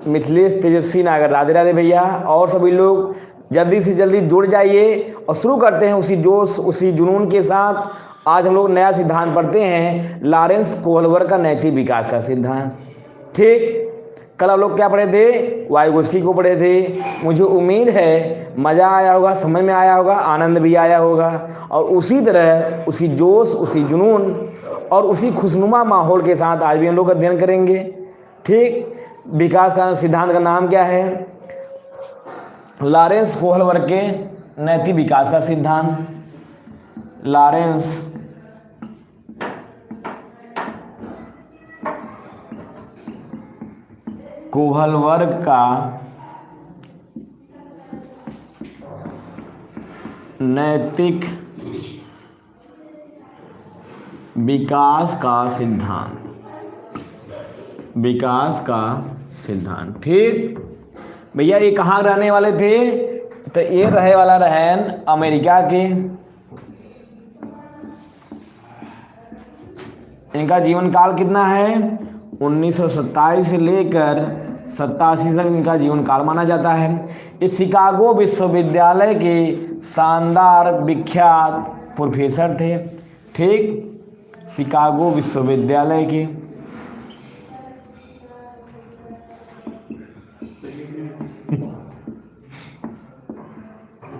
मिथिलेश तेजस्वी नागर, राधे राधे भैया। और सभी लोग जल्दी से जल्दी जुड़ जाइए और शुरू करते हैं उसी जोश उसी जुनून के साथ। आज हम लोग नया सिद्धांत पढ़ते हैं, लॉरेंस कोहलवर का नैतिक विकास का सिद्धांत। ठीक, कल हम लोग क्या पढ़े थे? वायुगोष्ठी को पढ़े थे। मुझे उम्मीद है मज़ा आया होगा, समझ में आया होगा, आनंद भी आया होगा। और उसी तरह उसी जोश उसी जुनून और उसी खुशनुमा माहौल के साथ आज भी हम लोग अध्ययन करेंगे। ठीक, विकास का सिद्धांत का नाम क्या है? लॉरेंस कोहलवर के नैतिक विकास का सिद्धांत। लॉरेंस कोहलवर का नैतिक विकास का सिद्धांत। विकास का सिद्धांत। ठीक भैया, ये कहाँ रहने वाले थे? तो ये रहे वाला रहन अमेरिका के। इनका जीवन काल कितना है? 1927 से लेकर 87 तक इनका जीवन काल माना जाता है। इस शिकागो विश्वविद्यालय के शानदार विख्यात प्रोफेसर थे। ठीक, शिकागो विश्वविद्यालय के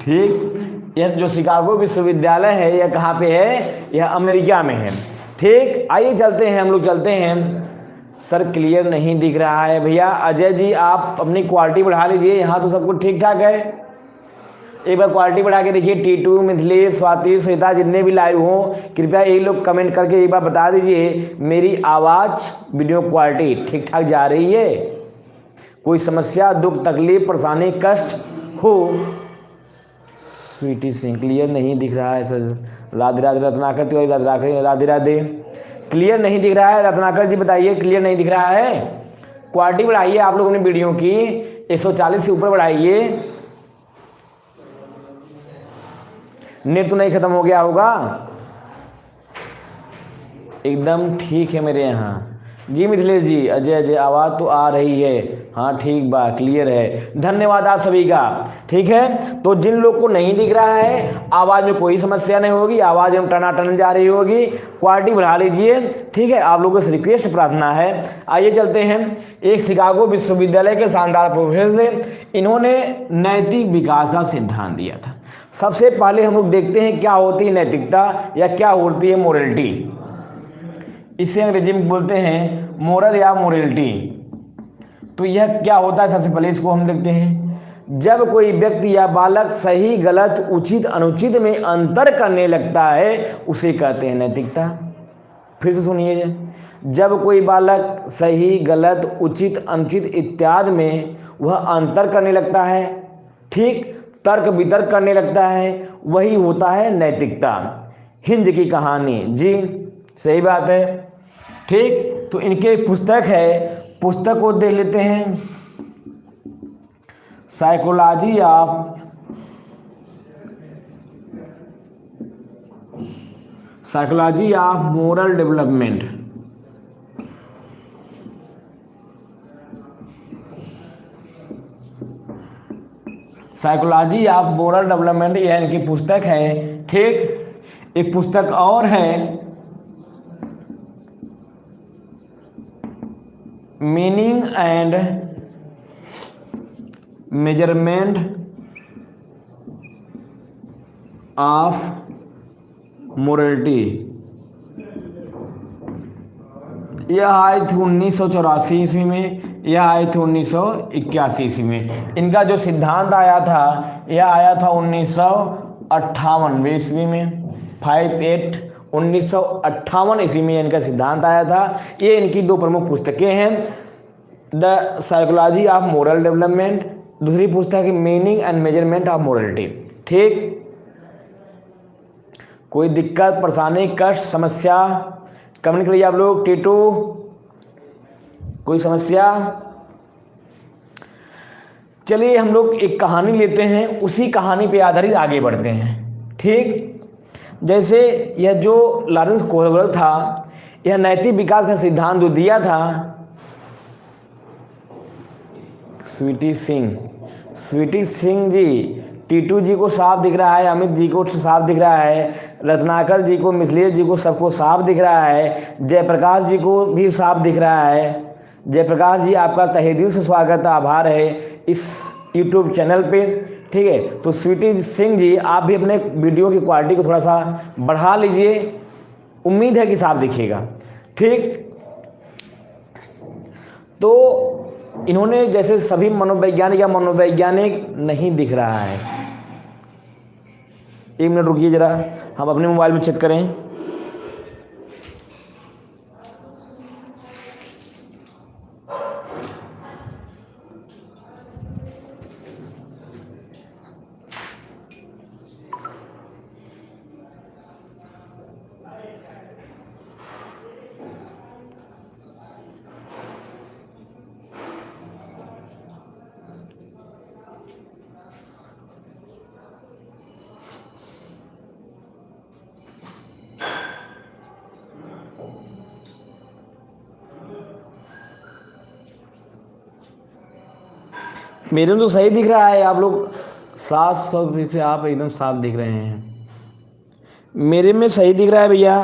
ठीक, यह जो शिकागो विश्वविद्यालय है यह कहाँ पे है? यह अमेरिका में है। ठीक, आइए चलते हैं, हम लोग चलते हैं। सर क्लियर नहीं दिख रहा है भैया। अजय जी आप अपनी क्वालिटी बढ़ा लीजिए, यहाँ तो सब कुछ ठीक ठाक है। एक बार क्वालिटी बढ़ा के देखिए। टीटू, मिथिलेश, स्वाति, श्वेता जितने भी लाइव हों कृपया ये लोग कमेंट करके एक बार बता दीजिए मेरी आवाज़ वीडियो क्वालिटी ठीक ठाक जा रही है? कोई समस्या, दुख, तकलीफ, परेशानी, कष्ट हो? स्वीटी सिंह क्लियर नहीं दिख रहा है सर। राधे राधे रत्नाकर तिवारी, राधे राधे। क्लियर नहीं दिख रहा है रत्नाकर जी, बताइए क्लियर नहीं दिख रहा है? क्वालिटी बढ़ाइए आप लोग अपनी वीडियो की, 140 से ऊपर बढ़ाइए। नेट तो नहीं खत्म हो गया होगा? एकदम ठीक है मेरे यहाँ जी। मिथिलेश जी, अजय आवाज़ तो आ रही है। हाँ ठीक बा, क्लियर है। धन्यवाद आप सभी का। ठीक है, तो जिन लोग को नहीं दिख रहा है आवाज़ में कोई समस्या नहीं होगी, आवाज़ में टनाटन जा रही होगी, क्वालिटी बढ़ा लीजिए। ठीक है, आप लोगों से रिक्वेस्ट प्रार्थना है। आइए चलते हैं। एक शिकागो विश्वविद्यालय के शानदार प्रोफेसर थे, इन्होंने नैतिक विकास का सिद्धांत दिया था। सबसे पहले हम लोग देखते हैं क्या होती है नैतिकता या क्या होती है मोरलिटी। इसे अंग्रेजी में बोलते हैं मोरल या मोरलिटी। तो यह क्या होता है, सबसे पहले इसको हम देखते हैं। जब कोई व्यक्ति या बालक सही गलत उचित अनुचित में अंतर करने लगता है उसे कहते हैं नैतिकता। फिर से सुनिए, जब कोई बालक सही गलत उचित अनुचित इत्यादि में वह अंतर करने लगता है, ठीक, तर्क वितर्क करने लगता है, वही होता है नैतिकता। हिंद की कहानी जी, सही बात है। ठीक, तो इनके पुस्तक है, पुस्तक को देख लेते हैं। Psychology of moral development. Psychology of moral development यह इनकी पुस्तक है। ठीक, एक पुस्तक और है meaning and measurement of morality. यह आई थी 1984 ईस्वी में, यह आई थी 1981 ईस्वी में। इनका जो सिद्धांत आया था यह आया था 1958 ईस्वी में। 1958 ईस्वी में इनका सिद्धांत आया था। ये इनकी दो प्रमुख पुस्तकें हैं, the psychology of moral development, दूसरी पुस्तक है meaning and measurement of morality. ठीक, कोई दिक्कत परेशानी कष्ट समस्या कमेंट करिए आप लोग। टीटू कोई समस्या? चलिए हम लोग एक कहानी लेते हैं, उसी कहानी पे आधारित आगे बढ़ते हैं। ठीक, जैसे यह जो लॉरेंस कोहलवर था, यह नैतिक विकास का सिद्धांत जो दिया था स्वीटी सिंह, स्वीटी सिंह जी, टीटू जी को साफ दिख रहा है, अमित जी को साफ दिख रहा है, रत्नाकर जी को, मिथिलेश जी को, सबको साफ दिख रहा है, जयप्रकाश जी को भी साफ दिख रहा है। जयप्रकाश जी आपका तहे दिल से स्वागत, आभार है इस यूट्यूब चैनल पे। ठीक है, तो स्वीटी सिंह जी आप भी अपने वीडियो की क्वालिटी को थोड़ा सा बढ़ा लीजिए, उम्मीद है कि साफ दिखेगा। ठीक, तो इन्होंने जैसे सभी मनोवैज्ञानिक या मनोवैज्ञानिक नहीं दिख रहा है। 1 मिनट रुकिए ज़रा, हम अपने मोबाइल में चेक करें। मेरे में तो सही दिख रहा है, आप लोग 700 से आप एकदम साफ दिख रहे हैं। मेरे में सही दिख रहा है भैया।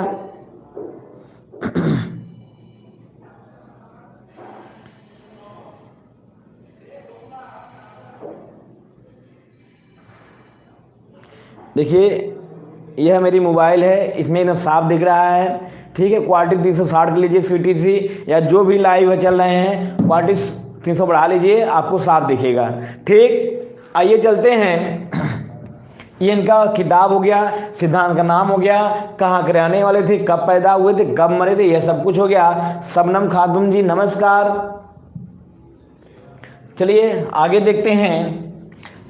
देखिए यह मेरी मोबाइल है, इसमें एकदम साफ दिख रहा है। ठीक है, क्वालिटी 360 कर लीजिए स्वीटी सी, या जो भी लाइव है चल रहे हैं क्वालिटी 300 बढ़ा लीजिए, आपको साफ दिखेगा। ठीक, आइए चलते हैं। ये इनका किताब हो गया, सिद्धांत का नाम हो गया, कहाँ के रहने वाले थे, कब पैदा हुए थे, कब मरे थे, यह सब कुछ हो गया। शबनम खातून जी नमस्कार। चलिए आगे देखते हैं।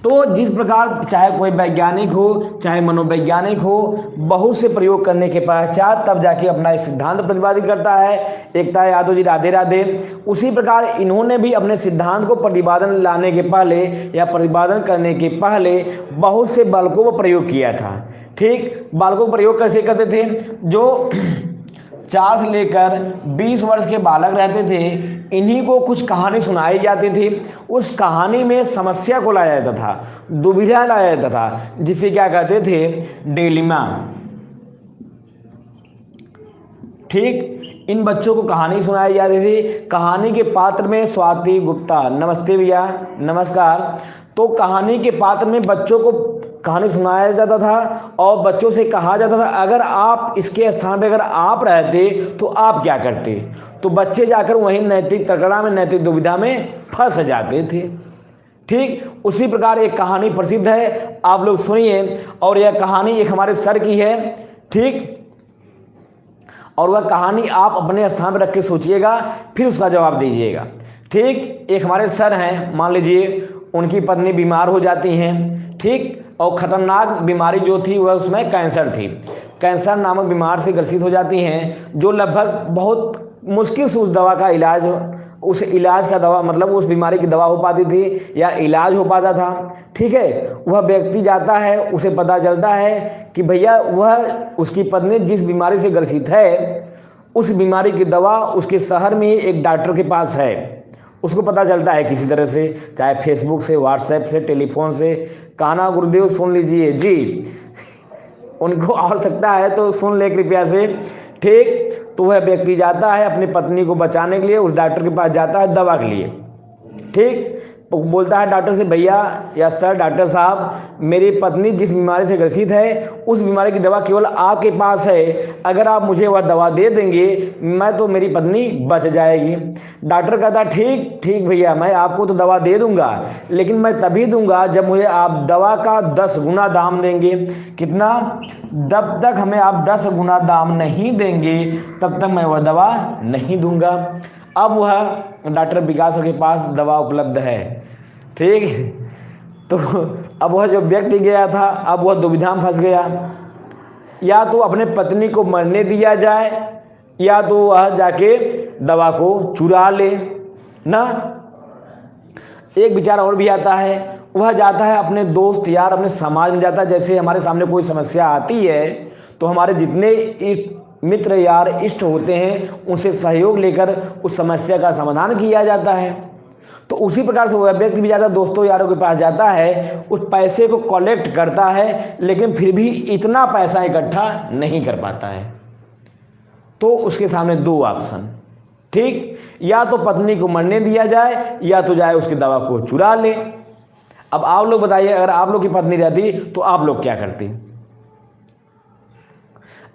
तो जिस प्रकार चाहे कोई वैज्ञानिक हो चाहे मनोवैज्ञानिक हो, बहुत से प्रयोग करने के पश्चात तब जाके अपना एक सिद्धांत प्रतिपादित करता है। एकता यादव जी राधे राधे। उसी प्रकार इन्होंने भी अपने सिद्धांत को प्रतिपादन लाने के पहले या प्रतिपादन करने के पहले बहुत से बालकों को प्रयोग किया था। ठीक, बालकों को प्रयोग कैसे करते थे? जो 4 से लेकर 20 वर्ष के बालक रहते थे, इन्हीं को कुछ कहानी सुनाई जाती थी। उस कहानी में समस्या को लाया जाता था, दुविधा लाया जाता था, जिसे क्या कहते थे? डिलेमा। ठीक, इन बच्चों को कहानी सुनाई जाती थी। कहानी के पात्र में स्वाति गुप्ता, नमस्ते भैया, नमस्कार। तो कहानी के पात्र में बच्चों को कहानी सुनाया जाता था और बच्चों से कहा जाता था अगर आप इसके स्थान पर अगर आप रहते तो आप क्या करते। तो बच्चे जाकर वहीं नैतिक तकड़ा में, नैतिक दुविधा में फंस जाते थे। ठीक, उसी प्रकार एक कहानी प्रसिद्ध है, आप लोग सुनिए। और यह कहानी एक हमारे सर की है। ठीक, और वह कहानी आप अपने स्थान पर रख के सोचिएगा, फिर उसका जवाब दीजिएगा। ठीक, एक हमारे सर हैं, मान लीजिए उनकी पत्नी बीमार हो जाती हैं। ठीक, और ख़तरनाक बीमारी जो थी वह उसमें कैंसर थी। कैंसर नामक बीमार से ग्रसित हो जाती हैं, जो लगभग बहुत मुश्किल से उस दवा का इलाज, उस इलाज का दवा मतलब उस बीमारी की दवा हो पाती थी या इलाज हो पाता था। ठीक है, वह व्यक्ति जाता है, उसे पता चलता है कि भैया वह उसकी पत्नी जिस बीमारी से ग्रसित है, उस बीमारी की दवा उसके शहर में ही एक डॉक्टर के पास है। उसको पता चलता है किसी तरह से, चाहे फेसबुक से, व्हाट्सएप से, टेलीफोन से। कान्हा गुरुदेव सुन लीजिए जी, उनको आवश्यकता है तो सुन ले कृपया से। ठीक, तो वह व्यक्ति जाता है अपनी पत्नी को बचाने के लिए, उस डॉक्टर के पास जाता है दवा के लिए। ठीक, तो बोलता है डॉक्टर से, भैया या सर डॉक्टर साहब, मेरी पत्नी जिस बीमारी से ग्रसित है उस बीमारी की दवा केवल आपके पास है, अगर आप मुझे वह दवा दे देंगे मैं तो मेरी पत्नी बच जाएगी। डॉक्टर कहता ठीक ठीक भैया, मैं आपको तो दवा दे दूंगा, लेकिन मैं तभी दूंगा जब मुझे आप दवा का 10 गुना दाम देंगे। कितना? जब तक हमें आप 10 गुना दाम नहीं देंगे तब तक मैं वह दवा नहीं दूंगा। अब वह डॉक्टर विकास के पास दवा उपलब्ध है। ठीक, तो अब वह जो व्यक्ति गया था, अब वह दुविधा में फंस गया, या तो अपने पत्नी को मरने दिया जाए या तो वह जाके दवा को चुरा ले ना। एक विचार और भी आता है, वह जाता है अपने दोस्त यार, अपने समाज में जाता है। जैसे हमारे सामने कोई समस्या आती है तो हमारे जितने मित्र यार इष्ट होते हैं उनसे सहयोग लेकर उस समस्या का समाधान किया जाता है। तो उसी प्रकार से वह व्यक्ति भी ज़्यादा दोस्तों यारों के पास जाता है, उस पैसे को कलेक्ट करता है, लेकिन फिर भी इतना पैसा इकट्ठा नहीं कर पाता है। तो उसके सामने दो ऑप्शन, ठीक, या तो पत्नी को मरने दिया जाए या तो जाए उसकी दवा को चुरा ले। अब आप लोग बताइए, अगर आप लोग की पत्नी रहती तो आप लोग क्या करते?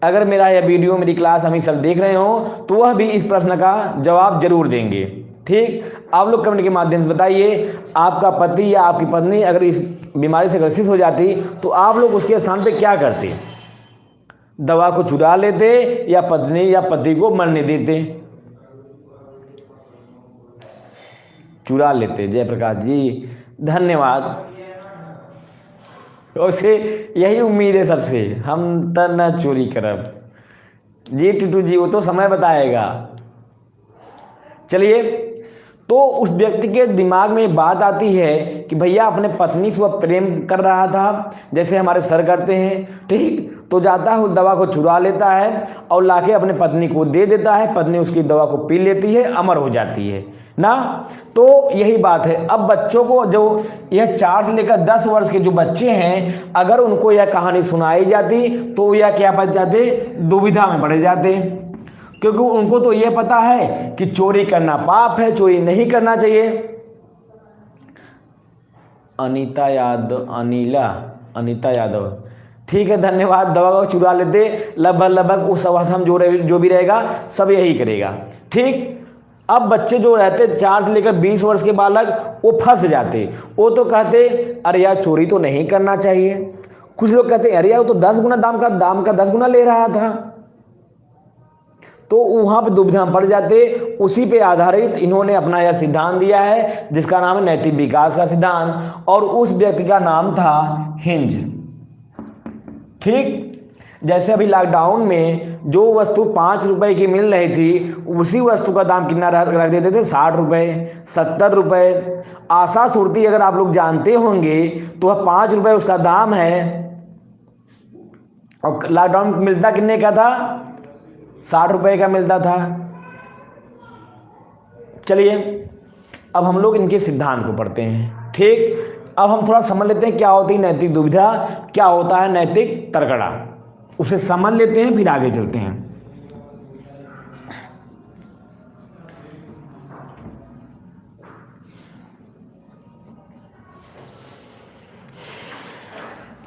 अगर मेरा यह वीडियो, मेरी क्लास हम सब देख रहे हो तो वह भी इस प्रश्न का जवाब जरूर देंगे, ठीक। आप लोग कमेंट के माध्यम से बताइए, आपका पति या आपकी पत्नी अगर इस बीमारी से ग्रसित हो जाती तो आप लोग उसके स्थान पे क्या करते? दवा को चुरा लेते या पत्नी या पति को मरने देते? चुरा लेते। जयप्रकाश जी धन्यवाद। उसे यही उम्मीद है सबसे, हम त न चोरी करब। जी टिटू जी, वो तो समय बताएगा। चलिए, तो उस व्यक्ति के दिमाग में बात आती है कि भैया अपने पत्नी से वह प्रेम कर रहा था, जैसे हमारे सर करते हैं, ठीक। तो जाता है, उस दवा को चुरा लेता है और लाके अपने पत्नी को दे देता है। पत्नी उसकी दवा को पी लेती है, अमर हो जाती है ना। तो यही बात है। अब बच्चों को, जो यह 4 से लेकर 10 वर्ष के जो बच्चे हैं, अगर उनको यह कहानी सुनाई जाती तो यह क्या बच जाते? दुविधा में पड़ जाते, क्योंकि उनको तो यह पता है कि चोरी करना पाप है, चोरी नहीं करना चाहिए। अनीता यादव, ठीक है, धन्यवाद। दवा को चुरा लेते, लगभग उस अवस्था में जो भी रहेगा सब यही करेगा, ठीक। अब बच्चे जो रहते 4 से लेकर 20 वर्ष के बालक, वो फंस जाते। वो तो कहते अरे यार चोरी तो नहीं करना चाहिए। कुछ लोग कहते अरे यार वो तो 10 गुना दाम का 10 गुना ले रहा था। तो वहाँ पर दुविधा पड़ जाते। उसी पे आधारित इन्होंने अपना यह सिद्धांत दिया है, जिसका नाम है नैतिक विकास का सिद्धांत, और उस व्यक्ति का नाम था हिंज, ठीक। जैसे अभी लॉकडाउन में जो वस्तु 5 रुपए की मिल रही थी, उसी वस्तु का दाम कितना रख देते थे? 60 रुपये, 70 रुपये। आशा सुरती अगर आप लोग जानते होंगे तो वह 5 रुपये उसका दाम है, और लॉकडाउन मिलता कितने का था? 60 रुपये का मिलता था। चलिए, अब हम लोग इनके सिद्धांत को पढ़ते हैं, ठीक। अब हम थोड़ा समझ लेते हैं क्या होती है नैतिक दुविधा, क्या होता है नैतिक तड़कड़ा, उसे समझ लेते हैं, फिर आगे चलते हैं।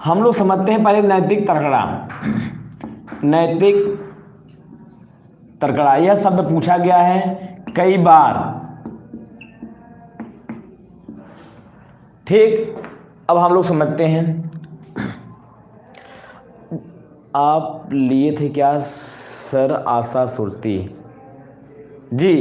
हम लोग समझते हैं पहले नैतिक तड़कड़ा। नैतिक तड़कड़ा यह शब्द पूछा गया है कई बार, ठीक। अब हम लोग समझते हैं। आप लिए थे क्या सर आशा सुरती? जी,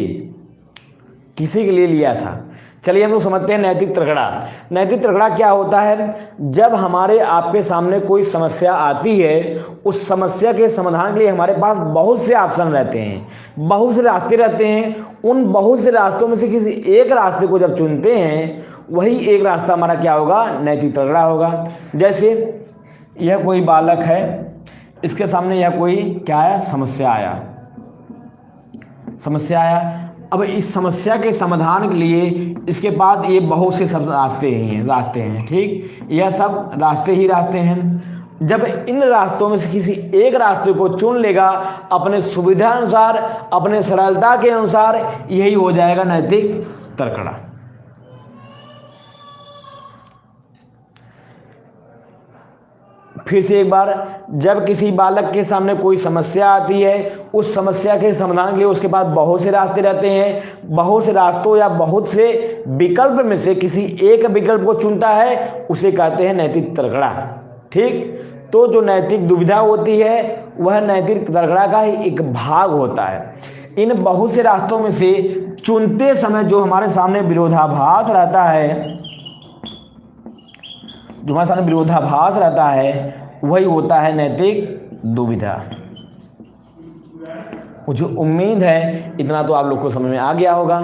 किसी के लिए लिया था। चलिए हम लोग समझते हैं नैतिक तड़कड़ा। नैतिक तड़कड़ा क्या होता है? जब हमारे आपके सामने कोई समस्या आती है, उस समस्या के समाधान के लिए हमारे पास बहुत से ऑप्शन रहते हैं, बहुत से रास्ते रहते हैं। उन बहुत से रास्तों में से किसी एक रास्ते को जब चुनते हैं, वही एक रास्ता हमारा क्या होगा? नैतिक तड़कड़ा होगा। जैसे यह कोई बालक है, इसके सामने यह कोई क्या आया? समस्या आया। अब इस समस्या के समाधान के लिए इसके पास ये बहुत से सब रास्ते हैं, ठीक। यह सब रास्ते हैं। जब इन रास्तों में से किसी एक रास्ते को चुन लेगा अपने सुविधा अनुसार, अपने सरलता के अनुसार, यही हो जाएगा नैतिक तड़कड़ा। फिर से एक बार, जब किसी बालक के सामने कोई समस्या आती है, उस समस्या के समाधान के लिए उसके पास बहुत से रास्ते रहते हैं। बहुत से रास्तों या बहुत से विकल्प में से किसी एक विकल्प को चुनता है, उसे कहते हैं नैतिक तड़कड़ा, ठीक। तो जो नैतिक दुविधा होती है वह नैतिक तड़कड़ा का ही एक भाग होता है। इन बहुत से रास्तों में से चुनते समय जो हमारे सामने विरोधाभास रहता है, वही होता है नैतिक दुविधा। मुझे उम्मीद है इतना तो आप लोग को समझ में आ गया होगा।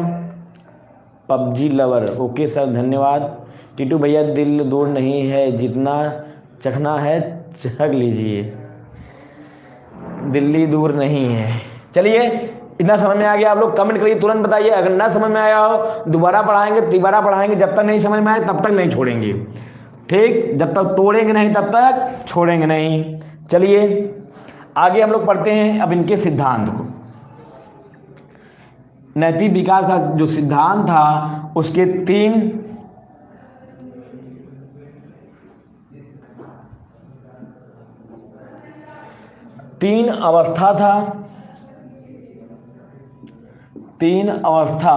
पबजी लवर, ओके सर धन्यवाद। टीटू भैया दिल दूर नहीं है, जितना चखना है चख लीजिए, दिल्ली दूर नहीं है। चलिए इतना समझ में आ गया? आप लोग कमेंट करिए, तुरंत बताइए। अगर ना समझ में आया हो दोबारा पढ़ाएंगे, तिबारा पढ़ाएंगे, जब तक नहीं समझ में आए तब तक नहीं छोड़ेंगे। ठीक, जब तक तोड़ेंगे नहीं तब तक छोड़ेंगे नहीं। चलिए आगे हम लोग पढ़ते हैं अब इनके सिद्धांत को। नैतिक विकास का जो सिद्धांत था उसके तीन अवस्था था, 3 अवस्था,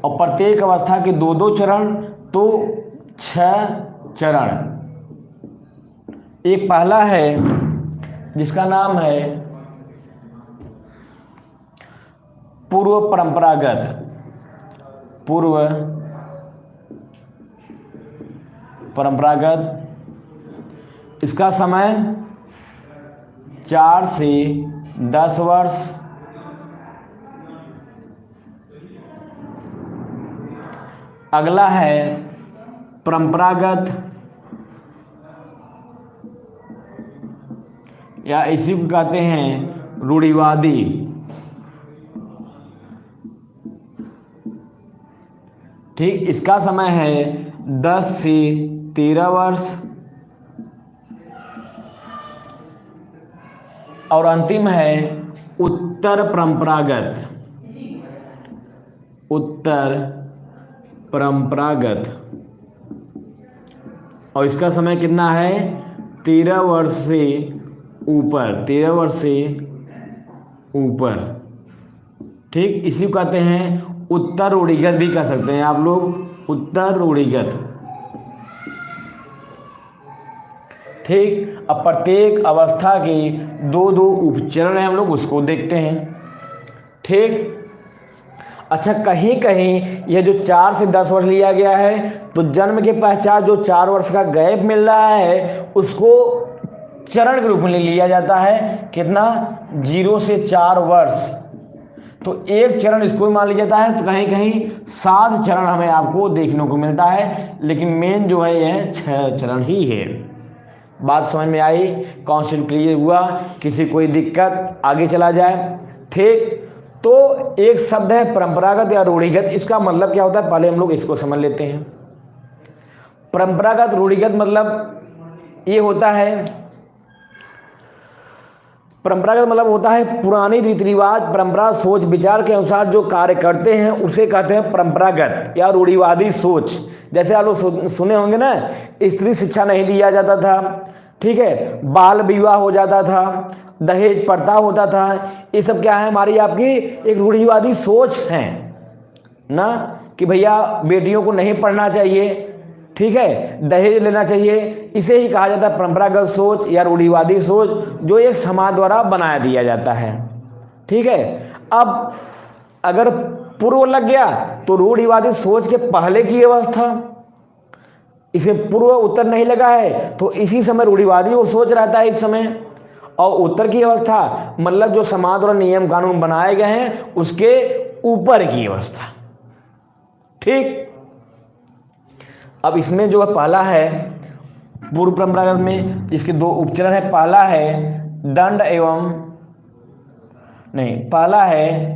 और प्रत्येक अवस्था के 2-2 चरण, तो 6 चरण। एक पहला है जिसका नाम है पूर्व परंपरागत, पूर्व परंपरागत। इसका समय 4 से 10 वर्ष। अगला है परंपरागत, या इसी को कहते हैं रूढ़िवादी। ठीक, इसका समय है 10 से 13 वर्ष। और अंतिम है उत्तर परंपरागत, उत्तर परंपरागत, और इसका समय कितना है? 13 वर्ष से ऊपर, 13 वर्ष से ऊपर। ठीक, इसी को कहते हैं उत्तर रूढ़िगत भी कह सकते हैं आप लोग, उत्तर रूढ़िगत। ठीक, अब प्रत्येक अवस्था के 2-2 उपचरण हैं, हम लोग उसको देखते हैं। ठीक, अच्छा, कहीं कहीं यह जो 4 से 10 वर्ष लिया गया है तो जन्म के पश्चात जो 4 वर्ष का गैप मिल रहा है उसको चरण के रूप में लिया जाता है। कितना? 0 से 4 वर्ष, तो एक चरण इसको मान लिया जाता है। तो कहीं कहीं 7 चरण हमें आपको देखने को मिलता है, लेकिन मेन जो है यह 6 चरण ही है। बात समझ में आई? कॉन्सेप्ट क्लियर हुआ? किसी कोई दिक्कत? आगे चला जाए। ठीक, तो एक शब्द है परंपरागत या रूढ़िगत, इसका मतलब क्या होता है पहले हम लोग इसको समझ लेते हैं। परंपरागत रूढ़िगत मतलब ये होता है, परंपरागत मतलब होता है पुरानी रीति रिवाज, परंपरा, सोच विचार के अनुसार जो कार्य करते हैं उसे कहते हैं परंपरागत या रूढ़िवादी सोच। जैसे आप लोग सुने होंगे ना, स्त्री शिक्षा नहीं दिया जाता था, ठीक है, बाल विवाह हो जाता था, दहेज प्रथा होता था। ये सब क्या है? हमारी आपकी एक रूढ़िवादी सोच है ना, कि भैया बेटियों को नहीं पढ़ना चाहिए, ठीक है, दहेज लेना चाहिए। इसे ही कहा जाता है परंपरागत सोच या रूढ़िवादी सोच, जो एक समाज द्वारा बनाया दिया जाता है। ठीक है, अब अगर पूर्व लग गया तो रूढ़िवादी सोच के पहले की अवस्था, इसमें पूर्व उत्तर नहीं लगा है तो इसी समय रूढ़िवादी वो सोच रहता है इस समय। और उत्तर की अवस्था मतलब जो समाज द्वारा नियम कानून बनाए गए हैं उसके ऊपर की अवस्था। ठीक, अब इसमें जो है पहला है पूर्व परंपरागत में, इसके 2 उपचरण है। पहला है दंड एवं नहीं, पहला है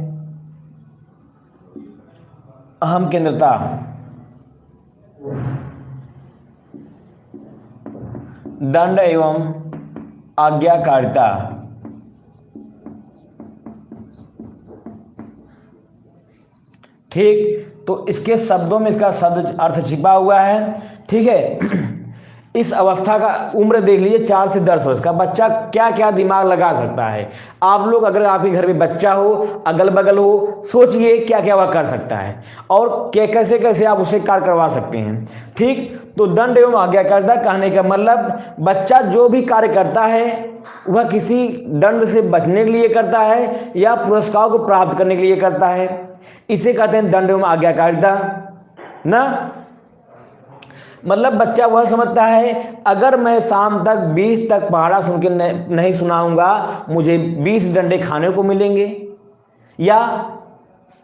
अहम केंद्रता, दंड एवं आज्ञाकारिता। ठीक, तो इसके शब्दों में इसका शब्द अर्थ छिपा हुआ है। ठीक है, इस अवस्था का उम्र देख लीजिए 4 से 10 वर्ष का बच्चा क्या क्या दिमाग लगा सकता है। आप लोग अगर आपके घर में बच्चा हो, अगल बगल हो, सोचिए क्या क्या वह कर सकता है और कैसे कैसे आप उसे कार्य करवा सकते हैं। ठीक, तो दंड एवं आज्ञाकारिता कहने का मतलब बच्चा जो भी कार्य करता है वह किसी दंड से बचने के लिए करता है या पुरस्कार को प्राप्त करने के लिए करता है। इसे कहते हैं दंड एवं आज्ञाकारिता ना। मतलब बच्चा वह समझता है अगर मैं शाम तक 20 तक पहाड़ा सुन के नहीं सुनाऊंगा मुझे 20 डंडे खाने को मिलेंगे, या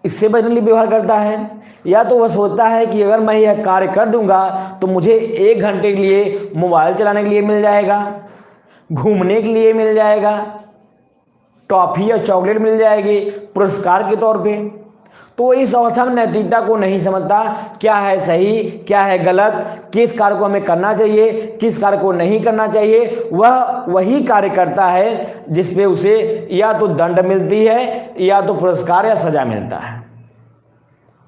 इससे बचने के लिए व्यवहार करता है, या तो वह सोचता है कि अगर मैं यह कार्य कर दूंगा तो मुझे 1 घंटे के लिए मोबाइल चलाने के लिए मिल जाएगा, घूमने के लिए मिल जाएगा, टॉफी या चॉकलेट मिल जाएगी पुरस्कार के तौर पे। तो इस अवस्था में नैतिकता को नहीं समझता, क्या है सही क्या है गलत, किस कार्य को हमें करना चाहिए किस कार्य को नहीं करना चाहिए, वह वही कार्य करता है जिस पे उसे या तो दंड मिलती है या तो पुरस्कार या सजा मिलता है।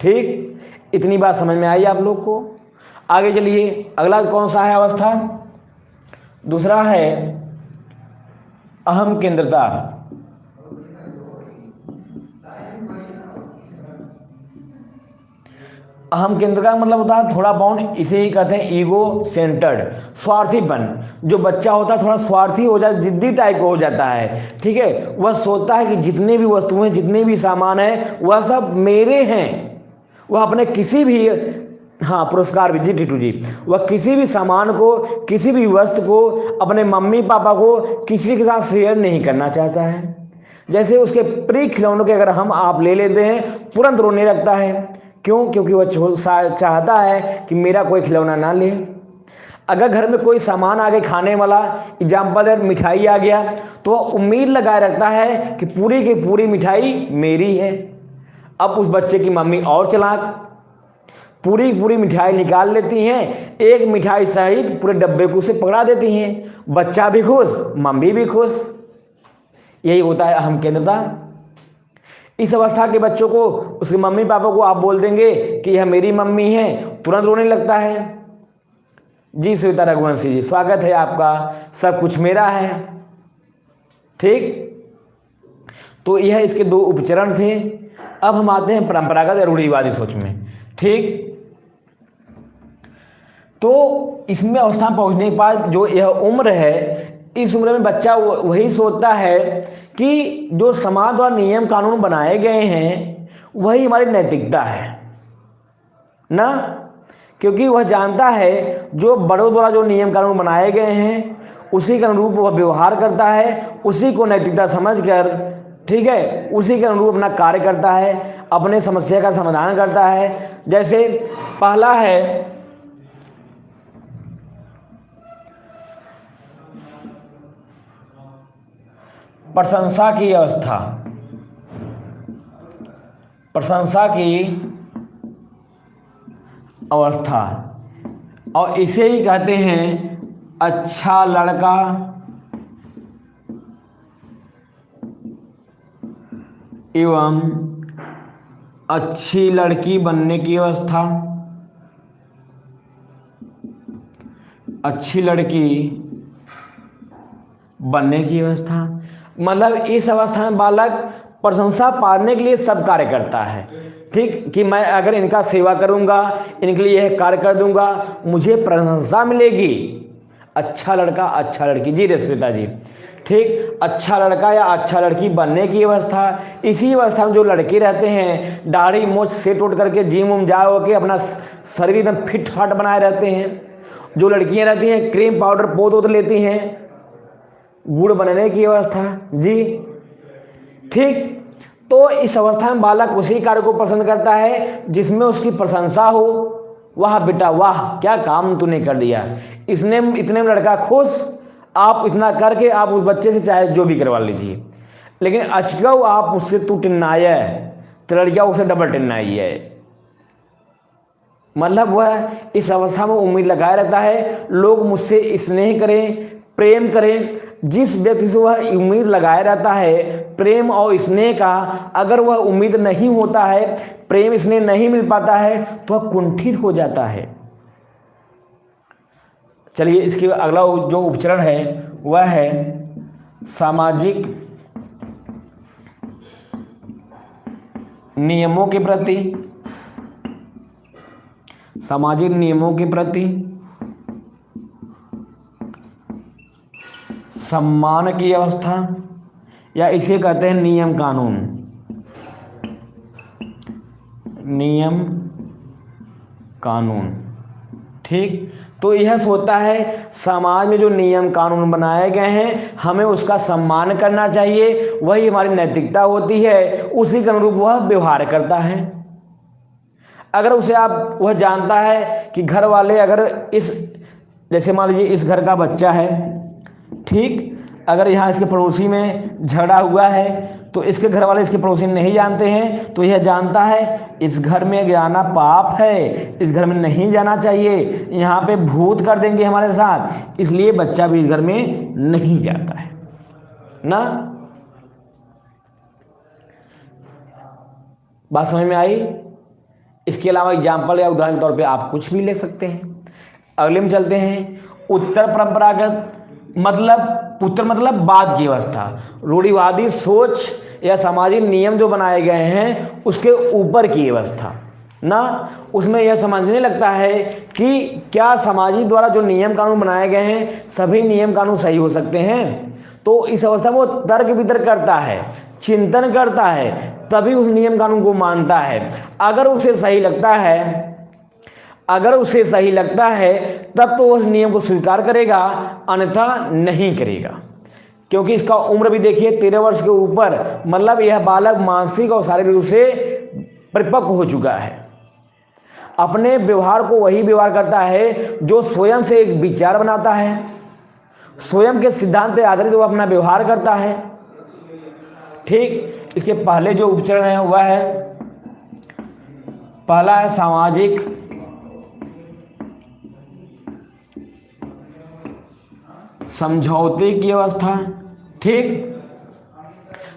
ठीक, इतनी बात समझ में आई आप लोग को। आगे चलिए, अगला कौन सा है अवस्था? दूसरा है अहम केंद्रता। अहम केंद्र का मतलब होता है थोड़ा बाउंड, इसे ही कहते हैं ईगो सेंटर्ड, स्वार्थीपन। जो बच्चा होता है थोड़ा स्वार्थी हो जाता है, जिद्दी टाइप हो जाता है। ठीक है, वह सोचता है कि जितने भी वस्तुएं जितने भी सामान हैं वह सब मेरे हैं। वह अपने किसी भी पुरस्कार भी जी टीटू जी, वह किसी भी सामान को किसी भी वस्तु को अपने मम्मी पापा को किसी के साथ शेयर नहीं करना चाहता है। जैसे उसके प्रिय खिलौनों के अगर हम आप ले लेते हैं तुरंत रोने लगता है। क्यों? क्योंकि वह चाहता है कि मेरा कोई खिलौना ना ले। अगर घर में कोई सामान आ गया खाने वाला, एग्जाम्पल है मिठाई आ गया, तो वह उम्मीद लगाए रखता है कि पूरी की पूरी मिठाई मेरी है। अब उस बच्चे की मम्मी और चालाक, पूरी पूरी मिठाई निकाल लेती हैं, एक मिठाई सहित पूरे डब्बे को उसे पकड़ा देती हैं। बच्चा भी खुश, मम्मी भी खुश। यही होता है अहम केंद्रता। इस अवस्था के बच्चों को उसके मम्मी पापा को आप बोल देंगे कि यह मेरी मम्मी है, तुरंत रोने लगता है। जी श्वेता रघुवंशी जी, स्वागत है आपका, सब कुछ मेरा है। ठीक, तो यह इसके दो उपचरण थे। अब हम आते हैं परंपरागत या रूढ़िवादी सोच में। ठीक, तो इसमें अवस्था पहुंचने के बाद जो यह उम्र है, इस उम्र में बच्चा वही सोचता है कि जो समाज द्वारा नियम कानून बनाए गए हैं वही हमारी नैतिकता है ना। क्योंकि वह जानता है जो बड़ों द्वारा जो नियम कानून बनाए गए हैं उसी के अनुरूप वह व्यवहार करता है, उसी को नैतिकता समझकर, ठीक है, उसी के अनुरूप अपना कार्य करता है, अपने समस्या का समाधान करता है। जैसे पहला है प्रशंसा की अवस्था। प्रशंसा की अवस्था, और इसे ही कहते हैं अच्छा लड़का एवं अच्छी लड़की बनने की अवस्था। अच्छी लड़की बनने की अवस्था मतलब इस अवस्था में बालक प्रशंसा पाने के लिए सब कार्य करता है। ठीक, कि मैं अगर इनका सेवा करूंगा, इनके लिए यह कार्य कर दूंगा, मुझे प्रशंसा मिलेगी। अच्छा लड़का अच्छा लड़की, जी रश्मिता जी, ठीक, अच्छा लड़का या अच्छा लड़की बनने की अवस्था। इसी अवस्था में जो लड़के रहते हैं दाढ़ी मूंछ सेट उठ करके जिम उम जा हो के अपना शरीर एकदम फिट फाट बनाए रहते हैं। जो लड़कियां रहती हैं क्रीम पाउडर पोत वोत लेती हैं, गुड़ बनने की अवस्था। जी ठीक, तो इस अवस्था में बालक उसी कार्य को पसंद करता है जिसमें उसकी प्रशंसा हो। वाह बेटा वाह, क्या काम तूने कर दिया, इसने इतने में लड़का खुश। आप इतना करके आप उस बच्चे से चाहे जो भी करवा लीजिए, लेकिन अचकव आप उससे तू टिन्नाया है तो लड़किया उससे डबल टिन्नाई है। मतलब वह इस अवस्था में उम्मीद लगाए रहता है लोग मुझसे स्नेह करें, प्रेम करें। जिस व्यक्ति से वह उम्मीद लगाए रहता है प्रेम और स्नेह का, अगर वह उम्मीद नहीं होता है, प्रेम स्नेह नहीं मिल पाता है, तो वह कुंठित हो जाता है। चलिए, इसके अगला जो उपचरण है वह है सामाजिक नियमों के प्रति। सामाजिक नियमों के प्रति सम्मान की अवस्था, या इसे कहते हैं नियम कानून। नियम कानून, ठीक, तो यह सोचता है समाज में जो नियम कानून बनाए गए हैं हमें उसका सम्मान करना चाहिए, वही हमारी नैतिकता होती है, उसी के अनुरूप वह व्यवहार करता है। अगर उसे आप वह जानता है कि घर वाले अगर इस, जैसे मान लीजिए इस घर का बच्चा है, ठीक, अगर यहाँ इसके पड़ोसी में झगड़ा हुआ है तो इसके घर वाले इसके पड़ोसी नहीं जानते हैं, तो यह जानता है इस घर में जाना पाप है, इस घर में नहीं जाना चाहिए, यहाँ पे भूत कर देंगे हमारे साथ, इसलिए बच्चा भी इस घर में नहीं जाता है ना। बात समझ में आई? इसके अलावा एग्जाम्पल या उदाहरण के तौर पे आप कुछ भी ले सकते हैं। अगले में चलते हैं। उत्तर परंपरागत मतलब बाद की अवस्था, रूढ़िवादी सोच या सामाजिक नियम जो बनाए गए हैं उसके ऊपर की अवस्था ना। उसमें यह समझने लगता है कि क्या सामाजिक द्वारा जो नियम कानून बनाए गए हैं सभी नियम कानून सही हो सकते हैं। तो इस अवस्था में वो तर्क वितर्क करता है, चिंतन करता है, तभी उस नियम कानून को मानता है। अगर उसे सही लगता है तब तो उस नियम को स्वीकार करेगा, अन्यथा नहीं करेगा। क्योंकि इसका उम्र भी देखिए 13 वर्ष के ऊपर, मतलब यह बालक मानसिक और शारीरिक रूप से परिपक्व हो चुका है। अपने व्यवहार को वही व्यवहार करता है जो स्वयं से एक विचार बनाता है, स्वयं के सिद्धांत पर आधारित वो अपना व्यवहार करता है। ठीक, इसके पहले जो उपचरण है वह है, पहला है सामाजिक समझौते की अवस्था। ठीक,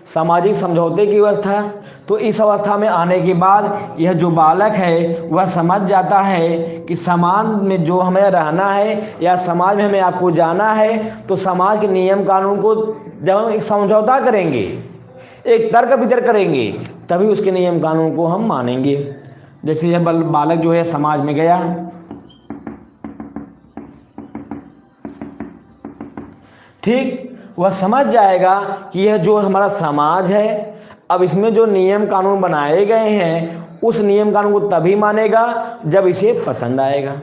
सामाजिक समझौते की अवस्था। तो इस अवस्था में आने के बाद यह जो बालक है वह समझ जाता है कि समाज में जो हमें रहना है या समाज में हमें आपको जाना है, तो समाज के नियम कानून को जब हम एक समझौता करेंगे, एक तर्क वितर्क करेंगे, तभी उसके नियम कानून को हम मानेंगे। जैसे यह बालक जो है समाज में गया, ठीक, वह समझ जाएगा कि यह जो हमारा समाज है, अब इसमें जो नियम कानून बनाए गए हैं उस नियम कानून को तभी मानेगा जब इसे पसंद आएगा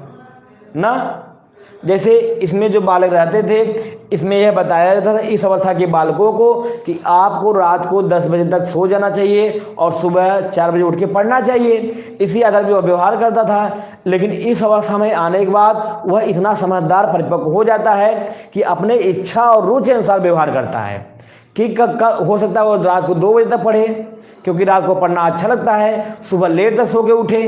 ना। जैसे इसमें जो बालक रहते थे, इसमें यह बताया जाता था इस अवस्था के बालकों को कि आपको रात को 10 बजे तक सो जाना चाहिए और सुबह 4 बजे उठ के पढ़ना चाहिए। इसी आधार पर वह व्यवहार करता था। लेकिन इस अवस्था में आने के बाद वह इतना समझदार परिपक्व हो जाता है कि अपने इच्छा और रुचि अनुसार व्यवहार करता है कि हो सकता है वो रात को 2 बजे तक पढ़े क्योंकि रात को पढ़ना अच्छा लगता है, सुबह लेट तक सो के उठे।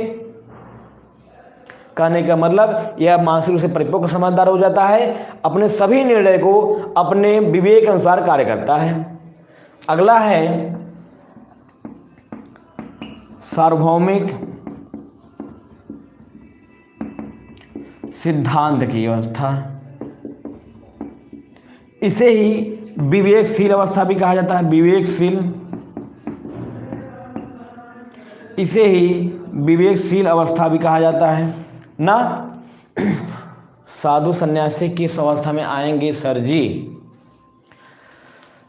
कहने का मतलब यह मानसिक रूप से परिपक्व समझदार हो जाता है, अपने सभी निर्णय को अपने विवेक अनुसार कार्य करता है। अगला है सार्वभौमिक सिद्धांत की अवस्था। इसे ही विवेकशील अवस्था भी कहा जाता है। इसे ही विवेकशील अवस्था भी कहा जाता है ना। साधु सन्यासी किस अवस्था में आएंगे सर जी?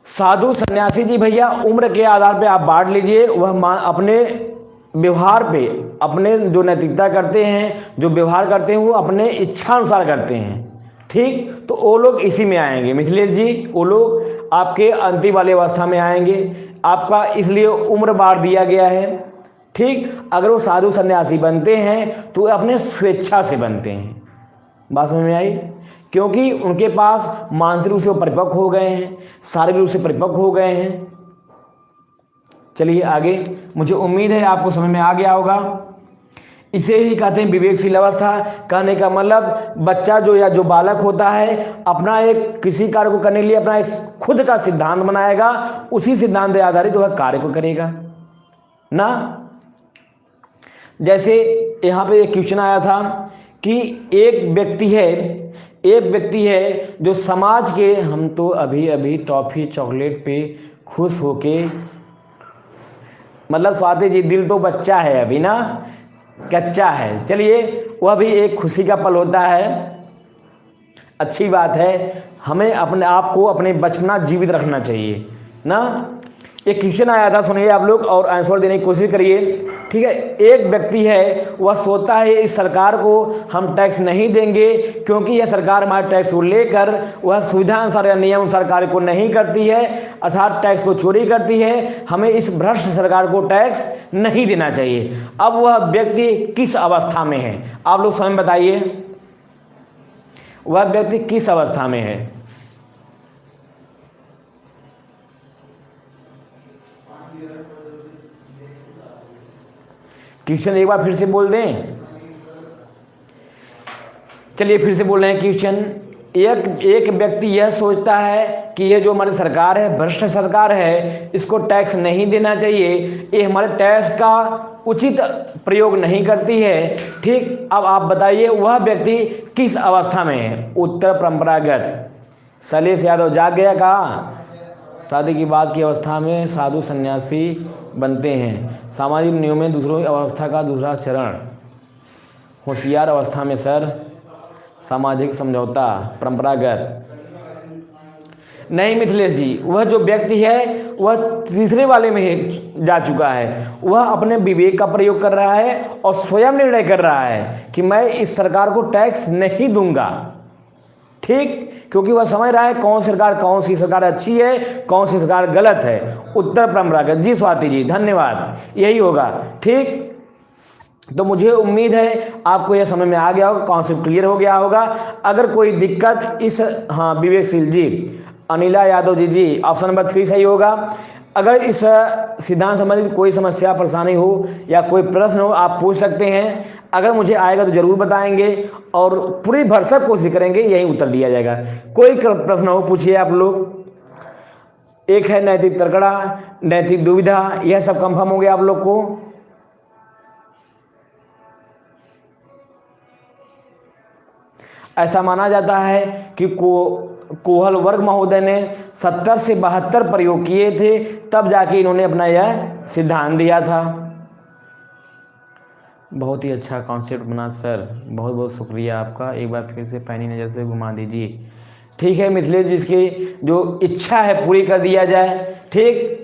साधु सन्यासी जी भैया उम्र के आधार पे आप बांट लीजिए। वह अपने व्यवहार पे, अपने जो नैतिकता करते हैं, जो व्यवहार करते हैं, वो अपने इच्छा अनुसार करते हैं। ठीक, तो वो लोग इसी में आएंगे मिथिलेश जी, वो लोग आपके अंतिम वाले अवस्था में आएंगे। आपका इसलिए उम्र बांट दिया गया है। ठीक, अगर वो साधु सन्यासी बनते हैं तो अपने स्वेच्छा से बनते हैं। बात समझ में आई? क्योंकि उनके पास मानसिक रूप से वो परिपक्व हो गए हैं, शारीरिक रूप से परिपक्व हो गए हैं। चलिए आगे, मुझे उम्मीद है आपको समझ में आ गया होगा। इसे ही कहते हैं विवेकशील अवस्था। कहने का मतलब बच्चा जो या जो बालक होता है अपना एक किसी कार्य को करने के लिए अपना एक खुद का सिद्धांत बनाएगा, उसी सिद्धांत पर आधारित वह कार्य को करेगा ना। जैसे यहाँ पे एक क्वेश्चन आया था कि एक व्यक्ति है जो समाज के, हम तो अभी टॉफ़ी चॉकलेट पे खुश होके, मतलब स्वाति जी दिल तो बच्चा है अभी ना, कच्चा है। चलिए, वह भी एक खुशी का पल होता है, अच्छी बात है। हमें अपने आप को अपने बचपना जीवित रखना चाहिए ना। एक क्वेश्चन आया था, सुनिए आप लोग और आंसर देने की कोशिश करिए। ठीक है, एक व्यक्ति है वह सोचता है इस सरकार को हम टैक्स नहीं देंगे क्योंकि यह सरकार हमारे टैक्स को लेकर वह सुविधा अनुसार या नियम अनुसार कार्य को नहीं करती है, अर्थात टैक्स को चोरी करती है। हमें इस भ्रष्ट सरकार को टैक्स नहीं देना चाहिए। अब वह व्यक्ति किस अवस्था में है आप लोग स्वयं बताइए, वह व्यक्ति किस अवस्था में है? क्वेश्चन एक बार फिर से बोल दें। चलिए फिर से बोल रहे हैं क्वेश्चन। एक व्यक्ति यह सोचता है कि यह जो हमारी सरकार है, भ्रष्ट सरकार है, इसको टैक्स नहीं देना चाहिए, ये हमारे टैक्स का उचित प्रयोग नहीं करती है। ठीक, अब आप बताइए वह व्यक्ति किस अवस्था में है? उत्तर परंपरागत। शैलेश यादव जाग गया कहा? शादी की बात की अवस्था में साधु सन्यासी बनते हैं। सामाजिक नियम में दूसरों की अवस्था का दूसरा चरण। होशियार अवस्था में सर सामाजिक समझौता। परंपरागत नहीं मिथिलेश जी, वह जो व्यक्ति है वह तीसरे वाले में जा चुका है। वह अपने विवेक का प्रयोग कर रहा है और स्वयं निर्णय कर रहा है कि मैं इस सरकार को टैक्स नहीं दूंगा। ठीक, क्योंकि वह समझ रहा है कौन सी सरकार अच्छी है, कौन सी सरकार गलत है। उत्तर परंपरागत। जी स्वाति जी धन्यवाद, यही होगा। ठीक, तो मुझे उम्मीद है आपको यह समझ में आ गया होगा, कॉन्सेप्ट क्लियर हो गया होगा। अगर कोई दिक्कत इस, हाँ विवेकशील जी, अनिला यादव जी ऑप्शन नंबर 3 सही होगा। अगर इस सिद्धांत संबंधित कोई समस्या परेशानी हो या कोई प्रश्न हो आप पूछ सकते हैं। अगर मुझे आएगा तो जरूर बताएंगे और पूरी भरसक कोशिश करेंगे यही उत्तर दिया जाएगा। कोई प्रश्न हो पूछिए आप लोग। एक है नैतिक तर्कड़ा, नैतिक दुविधा, यह सब कंफर्म हो गया आप लोग को? ऐसा माना जाता है कि कोहल वर्ग महोदय ने 70 से 72 प्रयोग किए थे, तब जाके इन्होंने अपना यह सिद्धांत दिया था। बहुत ही अच्छा कॉन्सेप्ट बना सर, बहुत बहुत शुक्रिया आपका। एक बार फिर से पैनी नज़र से घुमा दीजिए। ठीक है मिथिलेश, जिसकी जो इच्छा है पूरी कर दिया जाए। ठीक,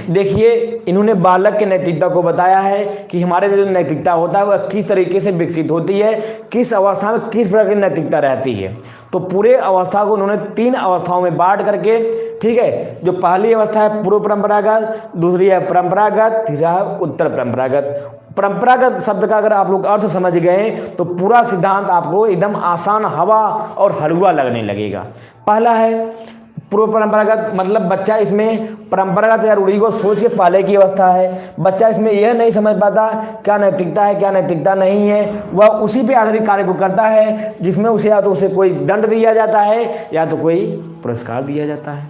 देखिए इन्होंने बालक के नैतिकता को बताया है कि हमारे जो नैतिकता होता है वह किस तरीके से विकसित होती है, किस अवस्था में किस प्रकार की नैतिकता रहती है। तो पूरे अवस्था को उन्होंने 3 अवस्थाओं में बांट करके, ठीक है, जो पहली अवस्था है पूर्व परंपरागत, दूसरी है परंपरागत, तीसरा है उत्तर परंपरागत। परंपरागत शब्द का अगर आप लोग अर्थ समझ गए तो पूरा सिद्धांत आपको एकदम आसान, हवा और हलवा लगने लगेगा। पहला है पूर्व परंपरागत, मतलब बच्चा इसमें परंपरागत या रूढ़ी को सोच के पहले की अवस्था है। बच्चा इसमें यह नहीं समझ पाता क्या नैतिकता है क्या नैतिकता नहीं है, वह उसी पे आधारित कार्य को करता है जिसमें उसे या तो उसे कोई दंड दिया जाता है या तो कोई पुरस्कार दिया जाता है।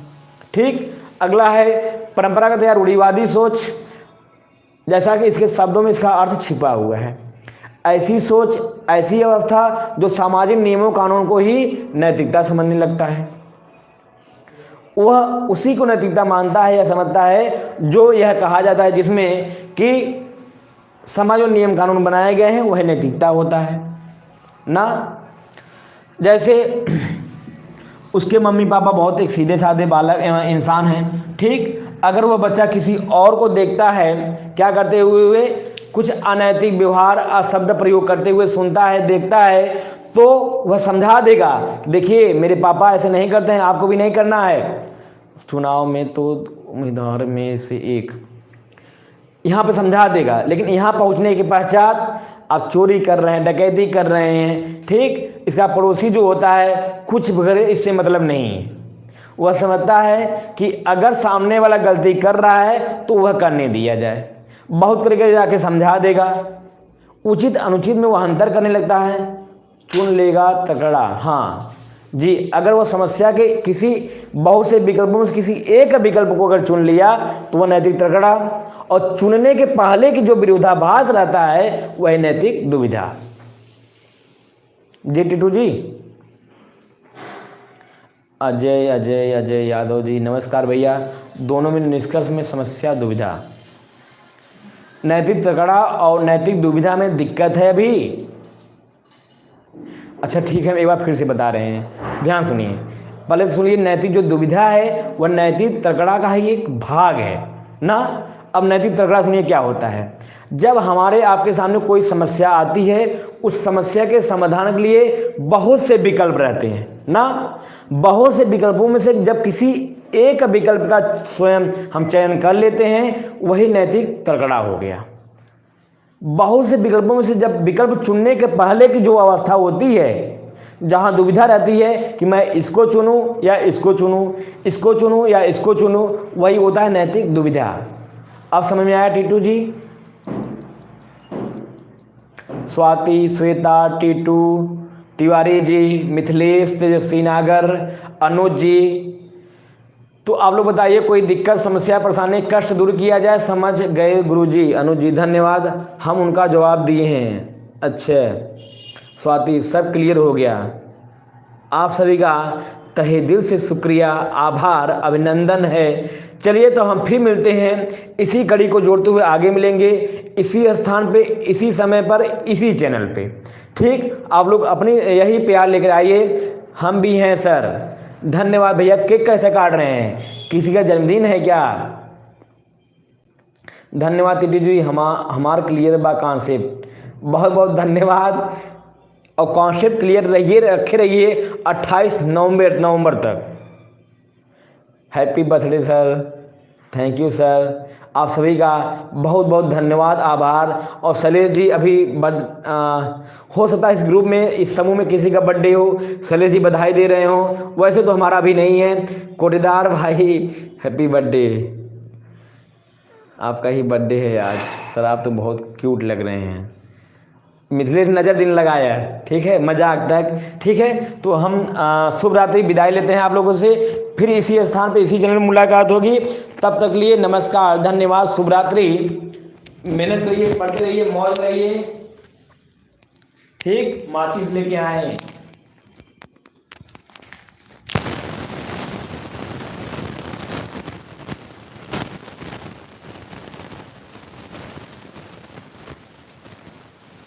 ठीक, अगला है परंपरागत या रूढ़िवादी सोच, जैसा कि इसके शब्दों में इसका अर्थ छिपा हुआ है। ऐसी सोच, ऐसी अवस्था जो सामाजिक नियमों कानून को ही नैतिकता समझने लगता है, वह उसी को नैतिकता मानता है या समझता है जो यह कहा जाता है जिसमें कि समाज और नियम कानून बनाए गए हैं वह नैतिकता होता है ना। जैसे उसके मम्मी पापा बहुत एक सीधे साधे बालक इंसान हैं। ठीक, अगर वह बच्चा किसी और को देखता है क्या करते हुए, कुछ अनैतिक व्यवहार, अशब्द प्रयोग करते हुए सुनता है, देखता है, तो वह समझा देगा, देखिए मेरे पापा ऐसे नहीं करते हैं, आपको भी नहीं करना है। चुनाव में तो उम्मीदवार में से एक, यहाँ पे समझा देगा। लेकिन यहाँ पहुँचने के पश्चात आप चोरी कर रहे हैं, डकैती कर रहे हैं, ठीक, इसका पड़ोसी जो होता है कुछ वगैरह इससे मतलब नहीं है। वह समझता है कि अगर सामने वाला गलती कर रहा है तो वह करने दिया जाए। बहुत तरीके से जाके समझा देगा। उचित अनुचित में वह अंतर करने लगता है। चुन लेगा तकड़ा, हाँ जी, अगर वह समस्या के किसी बहुत से विकल्पों में किसी एक विकल्प को अगर चुन लिया तो वह नैतिक तकड़ा, और चुनने के पहले की जो विरोधाभास रहता है वह नैतिक दुविधा। जी टीटू जी, अजय यादव जी नमस्कार भैया। दोनों में निष्कर्ष में समस्या दुविधा, नैतिक तकड़ा और नैतिक दुविधा में दिक्कत है अभी। अच्छा ठीक है, एक बार फिर से बता रहे हैं, ध्यान सुनिए। पहले तो सुनिए, नैतिक जो दुविधा है वह नैतिक तकड़ा का ही एक भाग है ना। अब नैतिक तकड़ा सुनिए क्या होता है। जब हमारे आपके सामने कोई समस्या आती है, उस समस्या के समाधान के लिए बहुत से विकल्प रहते हैं ना। बहुत से विकल्पों में से जब किसी एक विकल्प का स्वयं हम चयन कर लेते हैं, वही नैतिक तकड़ा हो गया। बहुत से विकल्पों में से जब विकल्प चुनने के पहले की जो अवस्था होती है, जहां दुविधा रहती है कि मैं इसको चुनूं या इसको चुनूं, इसको चुनूं या इसको चुनूं, वही होता है नैतिक दुविधा। अब समझ में आया टीटू जी? स्वाति, श्वेता, टीटू, तिवारी जी, मिथिलेश, तेजस्वी नागर, अनुज जी। तो आप लोग बताइए, कोई दिक्कत, समस्या, परेशानी, कष्ट दूर किया जाए? समझ गए गुरुजी? अनुज जी धन्यवाद, हम उनका जवाब दिए हैं। अच्छा स्वाति, सब क्लियर हो गया। आप सभी का तहे दिल से शुक्रिया, आभार, अभिनंदन है। चलिए तो हम फिर मिलते हैं, इसी कड़ी को जोड़ते हुए आगे मिलेंगे, इसी स्थान पे, इसी समय पर, इसी चैनल पे। ठीक, आप लोग अपनी यही प्यार लेकर आइए, हम भी हैं सर। धन्यवाद भैया। केक कैसे काट रहे हैं? किसी का जन्मदिन है क्या? धन्यवाद टीटू जी, हमार क्लियर बा कॉन्सेप्ट। बहुत बहुत धन्यवाद। और कॉन्सेप्ट क्लियर रहिए, रखे रहिए 28 नवंबर तक। Happy birthday sir, thank you sir. आप सभी का बहुत बहुत धन्यवाद, आभार। और शैलेश जी अभी हो सकता है इस ग्रुप में, इस समूह में किसी का बर्थडे हो, शैलेश जी बधाई दे रहे हो। वैसे तो हमारा भी नहीं है। कोटेदार भाई हैप्पी बर्थडे, आपका ही बर्थडे है आज सर। आप तो बहुत क्यूट लग रहे हैं। मिथिलेश नज़र दिन लगाया, ठीक है, मजाक तक। ठीक है, तो हम शुभ रात्रि, विदाई लेते हैं आप लोगों से। फिर इसी स्थान पे, इसी चैनल में मुलाकात होगी। तब तक लिए नमस्कार, धन्यवाद, शुभ रात्रि। मेहनत करिए, पढ़ते रहिए, मौज रहिए। ठीक, माचिस लेके आए।